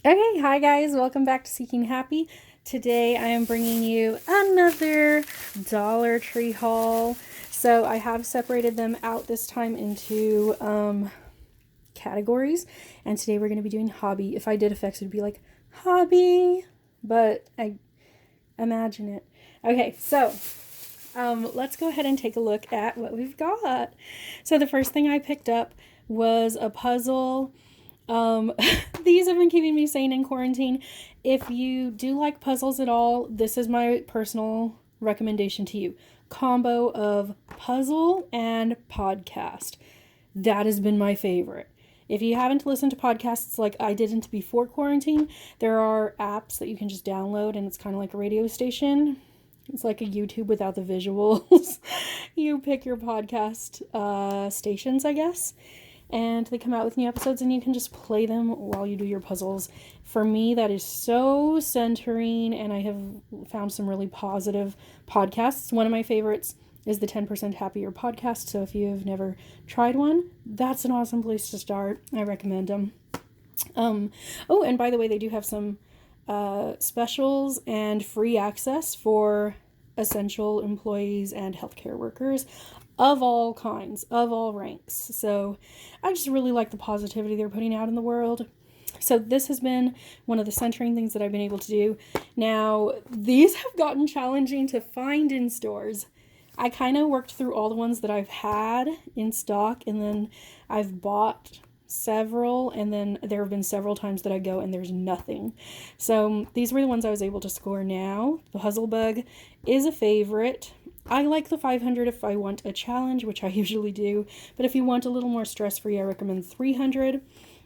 Okay, hi guys, welcome back to Seeking Happy. Today I am bringing you another Dollar Tree haul. So I have separated them out this time into categories, and today we're going to be doing hobby. If I did effects, it would be like hobby, but I imagine it. Okay, so let's go ahead and take a look at what we've got. So the first thing I picked up was a puzzle. These have been keeping me sane in quarantine. If you do like puzzles at all, this is my personal recommendation to you. Combo of puzzle and podcast. That has been my favorite. If you haven't listened to podcasts like I didn't before quarantine, there are apps that you can just download and it's kind of like a radio station. It's like a YouTube without the visuals. You pick your podcast stations, I guess, and they come out with new episodes and you can just play them while you do your puzzles. For me, that is so centering, and I have found some really positive podcasts. One of my favorites is the 10% Happier podcast, so if you have never tried one, that's an awesome place to start. I recommend them. Oh, and by the way, they do have some specials and free access for essential employees and healthcare workers of all kinds, of all ranks. So I just really like the positivity they're putting out in the world. So this has been one of the centering things that I've been able to do. Now, these have gotten challenging to find in stores. I kind of worked through all the ones that I've had in stock, and then I've bought several, and then there have been several times that I go and there's nothing. So these were the ones I was able to score now. The Puzzle Bug is a favorite. I like the 500 if I want a challenge, which I usually do, but if you want a little more stress-free, I recommend 300.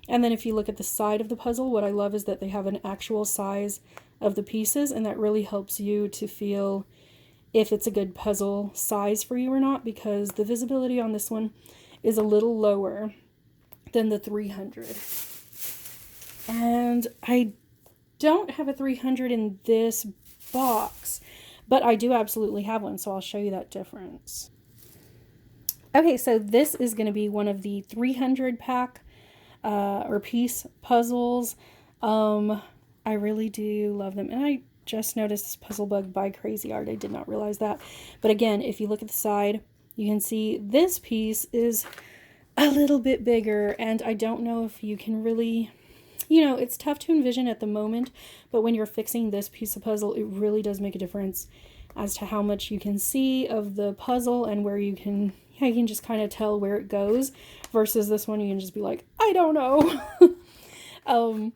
And then if you look at the side of the puzzle, what I love is that they have an actual size of the pieces, and that really helps you to feel if it's a good puzzle size for you or not, because the visibility on this one is a little lower than the 300. And I don't have a 300 in this box, but I do absolutely have one, so I'll show you that difference. Okay, so this is going to be one of the 300 pack or piece puzzles. I really do love them, and I just noticed this Puzzle Bug by Crazy Art. I did not realize that. But again, if you look at the side, you can see this piece is a little bit bigger, and I don't know if you can really, it's tough to envision at the moment, but when you're fixing this piece of puzzle, it really does make a difference as to how much you can see of the puzzle and where you can just kind of tell where it goes, versus this one you can just be like, I don't know.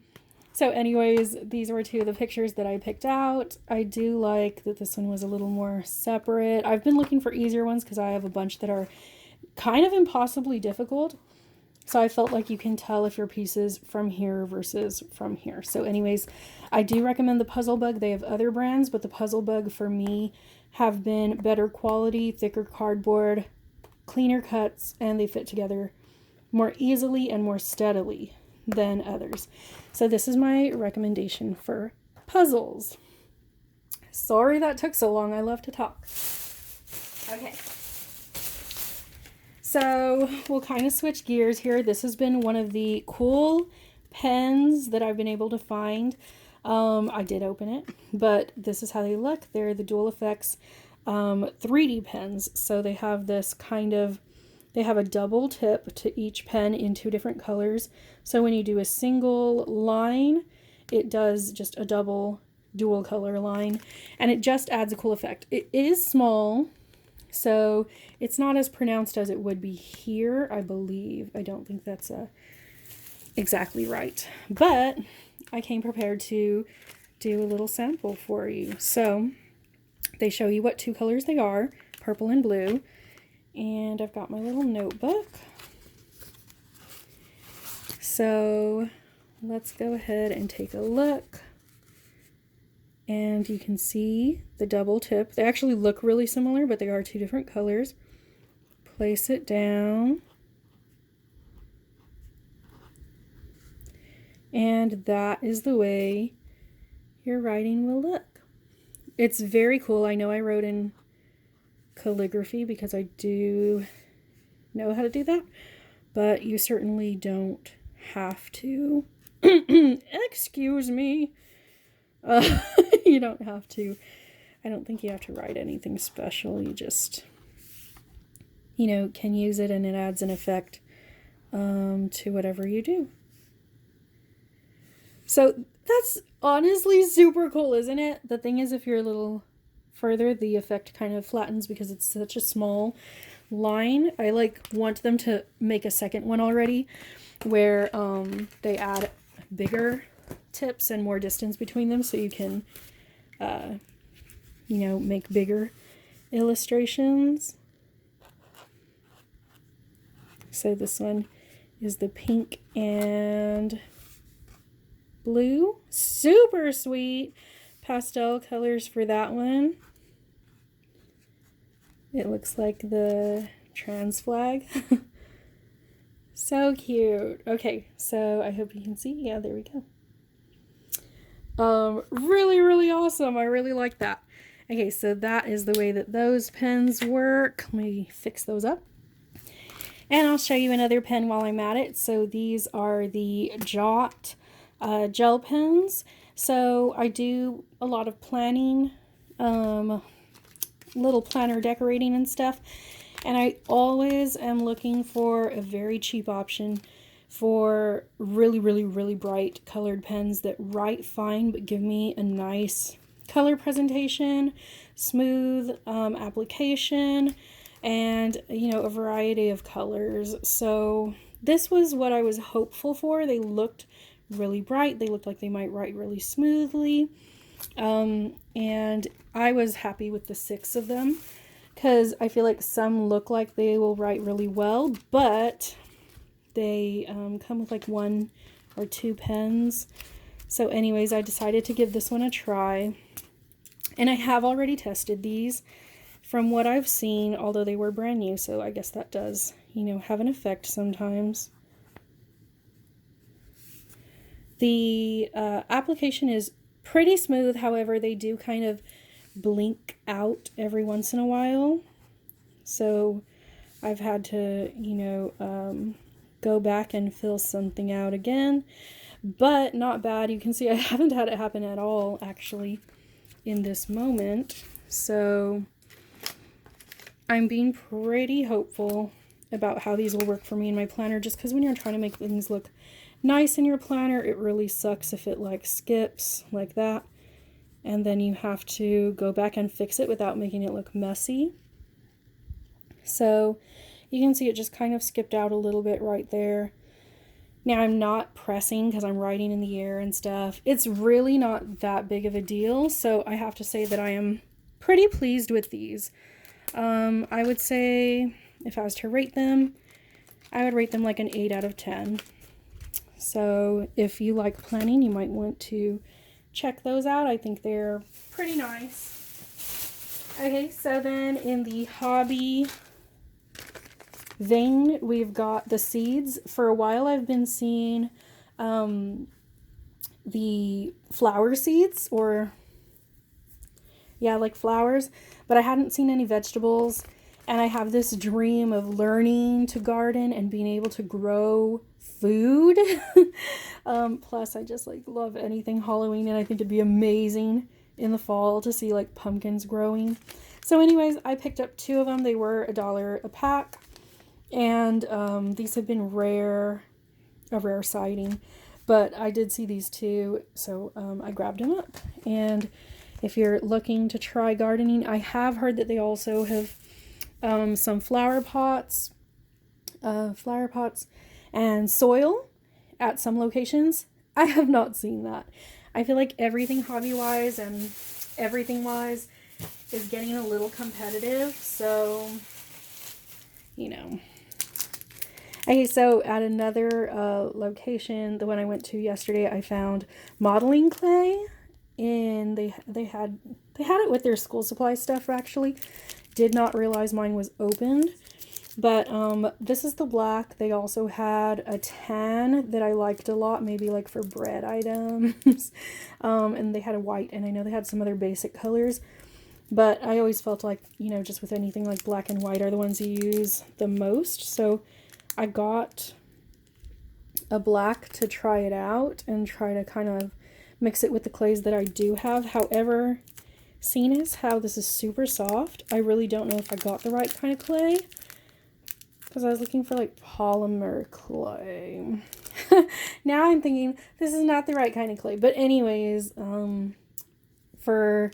So anyways, these were two of the pictures that I picked out. I do like that this one was a little more separate. I've been looking for easier ones because I have a bunch that are kind of impossibly difficult. So I felt like you can tell if your piece is from here versus from here. So anyways, I do recommend the Puzzle Bug. They have other brands, but the Puzzle Bug for me have been better quality, thicker cardboard, cleaner cuts, and they fit together more easily and more steadily than others. So this is my recommendation for puzzles. Sorry that took so long. I love to talk. Okay. So we'll kind of switch gears here. This has been one of the cool pens that I've been able to find. I did open it, but this is how they look. They're the Dual Effects 3D pens. So they have this they have a double tip to each pen in two different colors. So when you do a single line, it does just a dual color line, and it just adds a cool effect. It is small, so it's not as pronounced as it would be here, I believe. I don't think that's exactly right, but I came prepared to do a little sample for you. So they show you what two colors they are, purple and blue. And I've got my little notebook. So let's go ahead and take a look. And you can see the double tip. They actually look really similar, but they are two different colors. Place it down. And that is the way your writing will look. It's very cool. I know I wrote in calligraphy because I do know how to do that, but you certainly don't have to. Excuse me. You don't have to. I don't think you have to write anything special. You just, can use it and it adds an effect to whatever you do. So that's honestly super cool, isn't it? The thing is, if you're a little further, the effect kind of flattens because it's such a small line. I want them to make a second one already where they add bigger tips and more distance between them so you can make bigger illustrations. So this one is the pink and blue. Super sweet pastel colors for that one. It looks like the trans flag. So cute. Okay, so I hope you can see. Yeah, there we go. Really, really awesome. I really like that. Okay, so that is the way that those pens work. Let me fix those up. And I'll show you another pen while I'm at it. So these are the Jot gel pens. So I do a lot of planning, little planner decorating and stuff. And I always am looking for a very cheap option for really, really, really bright colored pens that write fine but give me a nice color presentation, smooth application, and a variety of colors. So this was what I was hopeful for. They looked really bright. They looked like they might write really smoothly. And I was happy with the 6 of them because I feel like some look like they will write really well, but they come with 1 or 2 pens. So anyways, I decided to give this one a try. And I have already tested these from what I've seen, although they were brand new, so I guess that does, have an effect sometimes. The application is pretty smooth, however, they do kind of blink out every once in a while. So I've had to, go back and fill something out again, but not bad. You can see I haven't had it happen at all, actually, in this moment. So I'm being pretty hopeful about how these will work for me in my planner, just because when you're trying to make things look nice in your planner, it really sucks if it skips like that, and then you have to go back and fix it without making it look messy. So you can see it just kind of skipped out a little bit right there. Now I'm not pressing because I'm writing in the air and stuff. It's really not that big of a deal, so I have to say that I am pretty pleased with these. I would say if I was to rate them, I would rate them like an 8 out of 10. So if you like planning, you might want to check those out. I think they're pretty nice. Okay, so then in the hobby vein, we've got the seeds. For a while I've been seeing the flower seeds, or like flowers, but I hadn't seen any vegetables. And I have this dream of learning to garden and being able to grow food. Plus I just love anything Halloween, and I think it'd be amazing in the fall to see pumpkins growing. So anyways, I picked up 2 of them. They were $1 a pack, and these have been a rare sighting, but I did see these 2, so I grabbed them up. And if you're looking to try gardening, I have heard that they also have some flower pots and soil at some locations. I have not seen that. I feel like everything hobby-wise and everything-wise is getting a little competitive, so, Okay, so at another location, the one I went to yesterday, I found modeling clay, and they had it with their school supply stuff, actually. Did not realize mine was opened, but this is the black. They also had a tan that I liked a lot, maybe for bread items. And they had a white, and I know they had some other basic colors, but I always felt like, just with anything black and white are the ones you use the most. So I got a black to try it out and try to kind of mix it with the clays that I do have. However, seeing as how this is super soft, I really don't know if I got the right kind of clay, because I was looking for like polymer clay. Now I'm thinking this is not the right kind of clay. But anyways, for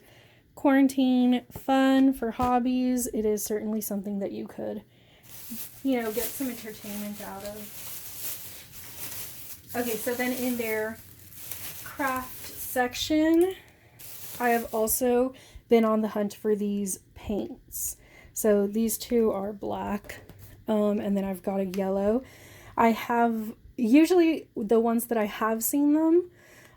quarantine fun, for hobbies, it is certainly something that you could, you know, get some entertainment out of. Okay, so then in their craft section, I have also been on the hunt for these paints. So these two are black, and then I've got a yellow. I have, usually the ones that I have seen them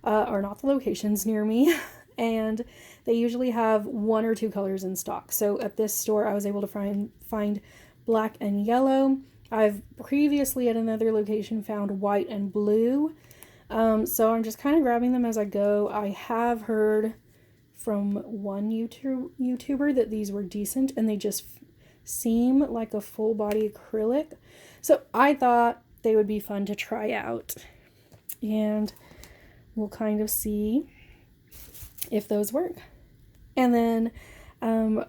are not the locations near me, and they usually have one or two colors in stock. So at this store, I was able to find black and yellow. I've previously at another location found white and blue. So I'm just kind of grabbing them as I go. I have heard from one YouTuber that these were decent, and they just seem like a full body acrylic. So I thought they would be fun to try out, and we'll kind of see if those work. And then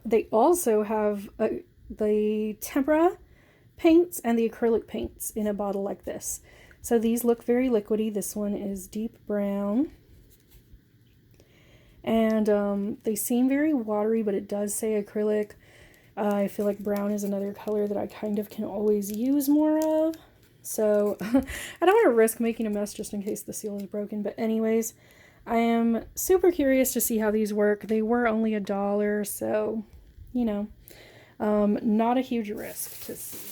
they also have the tempera paints and the acrylic paints in a bottle like this. So these look very liquidy. This one is deep brown. And they seem very watery, but it does say acrylic. I feel like brown is another color that I kind of can always use more of. So I don't want to risk making a mess just in case the seal is broken. But anyways, I am super curious to see how these work. They were only $1, so, you know, not a huge risk to see.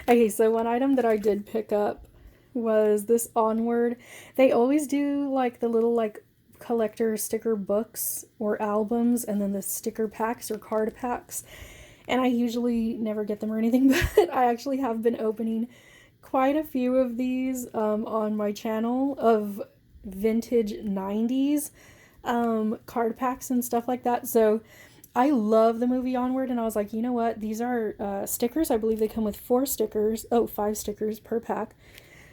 Okay, so one item that I did pick up was this Onward. They always do like the little like collector sticker books or albums, and then the sticker packs or card packs. And I usually never get them or anything, but I actually have been opening quite a few of these on my channel of vintage 90s card packs and stuff like that. So I love the movie Onward, and I was like, you know what? These are stickers. I believe they come with 5 stickers per pack.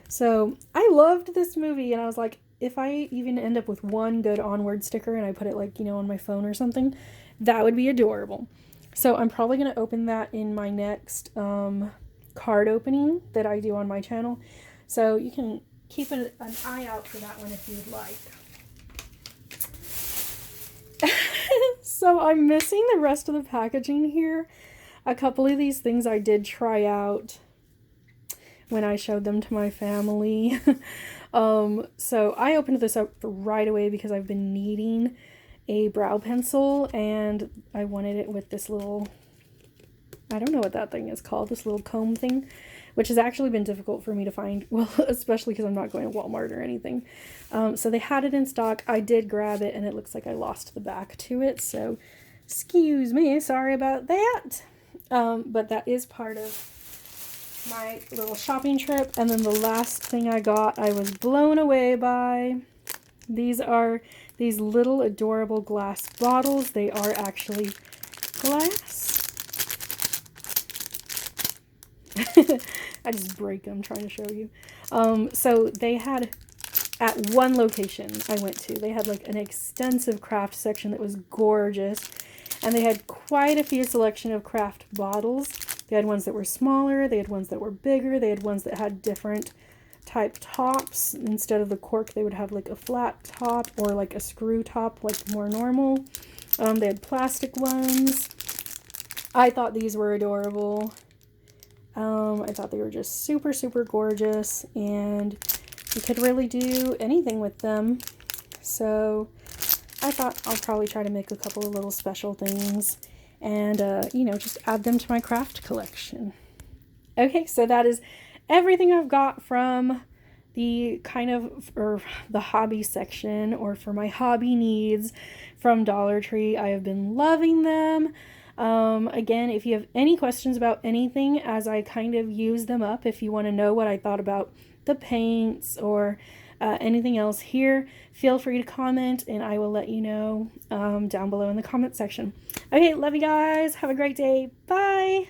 So I loved this movie, and I was like, if I even end up with one good Onward sticker and I put it like, you know, on my phone or something, that would be adorable. So I'm probably going to open that in my next card opening that I do on my channel. So you can keep an eye out for that one if you'd like. So I'm missing the rest of the packaging here. A couple of these things I did try out when I showed them to my family. So I opened this up right away because I've been needing a brow pencil, and I wanted it with this little, I don't know what that thing is called, this little comb thing, which has actually been difficult for me to find, well, especially because I'm not going to Walmart or anything. So they had it in stock. I did grab it, and it looks like I lost the back to it, so excuse me, sorry about that. But that is part of my little shopping trip. And then the last thing I got, I was blown away by. These are these little adorable glass bottles. They are actually glass. I just break them trying to show you. So they had, at one location I went to, they had like an extensive craft section that was gorgeous. And they had quite a few selection of craft bottles. They had ones that were smaller, they had ones that were bigger, they had ones that had different type tops. Instead of the cork, they would have like a flat top or like a screw top, like more normal. They had plastic ones. I thought these were adorable. I thought they were just super, super gorgeous, and you could really do anything with them. So I thought I'll probably try to make a couple of little special things and, you know, just add them to my craft collection. Okay, so that is everything I've got from the kind of, or the hobby section, or for my hobby needs from Dollar Tree. I have been loving them. Again, if you have any questions about anything as I kind of use them up, if you want to know what I thought about the paints or anything else here, feel free to comment and I will let you know down below in the comment section. Okay, love you guys. Have a great day. Bye.